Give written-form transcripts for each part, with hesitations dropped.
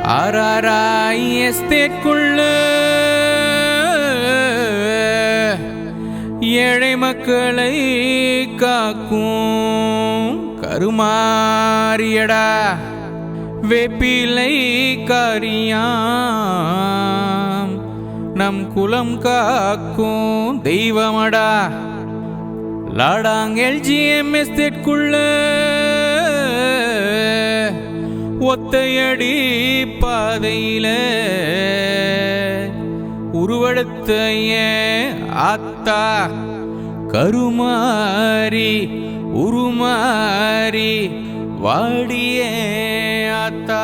ஆராராய் எஸ்டேட்குள்ள ஏழை மக்களை காக்கும் கருமாரியடா வேப்பிலை காரியாம் நம் குலம் காக்கும் தெய்வமடா. லாடாங் எல்ஜிஎம் எஸ்டேட்குள்ள ஒத்தையடி பாதையில உருவெடுத்த ஆத்தா கருமாரி உருமாரி வாடிய ஆத்தா.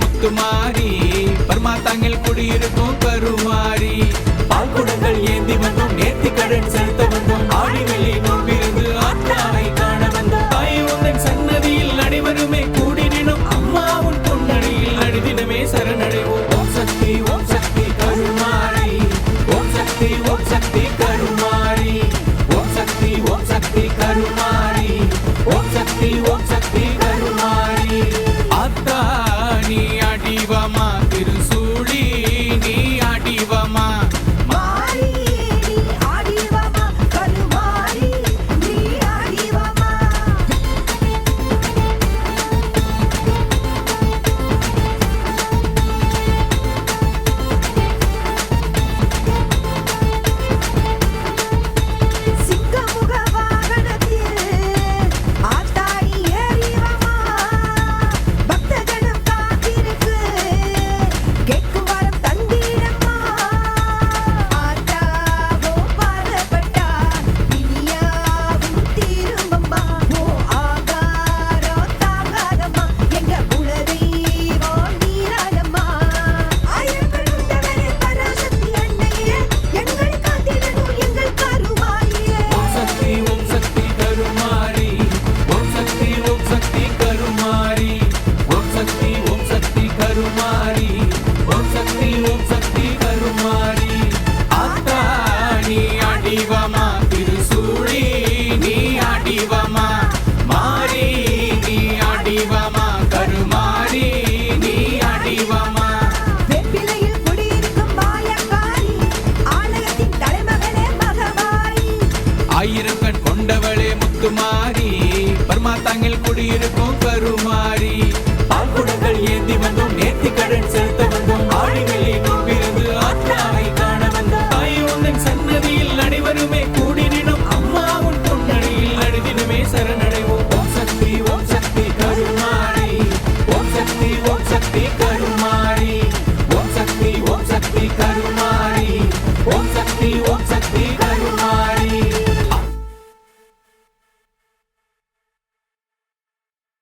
முத்துமாரி பர்மாத்தாங்கில் குடியிருக்கும் கருமாரி பால்குடங்கள் ஏந்தி வந்தோம் நேர்த்தி கடன் செலுத்த வந்தோம் ஆடி வெள்ளி நோம்பிருந்து ஆத்தாவை காண வந்தோம். தாய் உந்தன் சன்னதியில் அனைவருமே கூடி நினும் அம்மா உன் பொன்னடியில் அடிதினமே சரணடைவோம். ஓம் சக்தி கருமாரி ஓம் சக்தி கருமாரி ஓம் சக்தி கருமாரி ஓம் சக்தி கருமாரி. ஆத்தா நீ அடிவமா திருசூழி நீ அடிவமா மாரி நீ அடிவமா கருமாரி நீ அடிவமா. சிங்கமுக வாகனத்தில் ஆத்தாடி ஏறிவமா பக்தஜனம் காத்திருக்கு கேட்கும் வரம் தந்திரம்மா. ஆத்தாவோ பாதப்பட்டா இனியாவும் தீருமம்மா. ஓ ஆகாரோ தாகாதம்மா எங்க குலதெய்வம் நீராடம்மா. ஆயிரங்கள் உண்டவரே பராசக்தி அன்னையே எங்கள் காத்திடணும் எங்கள் கருமாரியே. ஓம் சக்தி கருமாரி ஓம் சக்தி கருமாரி ஓம் சக்தி கருமாரி ஓம் சக்தி கருமாரி. ஆத்தா நீ அடிவமா திருசூழி நீ அடிவமா மாரி நீ அடிவமா கருமாரி நீ அடிவமா. வேப்பிலையில் குடியிருக்கும் மாயக்காரி ஆலயத்தின் தலைமகளே மகமாரி. ஆயிரம் கண் கொண்டவளே முத்துமாரி பர்மாத்தாங்கில் குடியிருக்கும் கருமாரி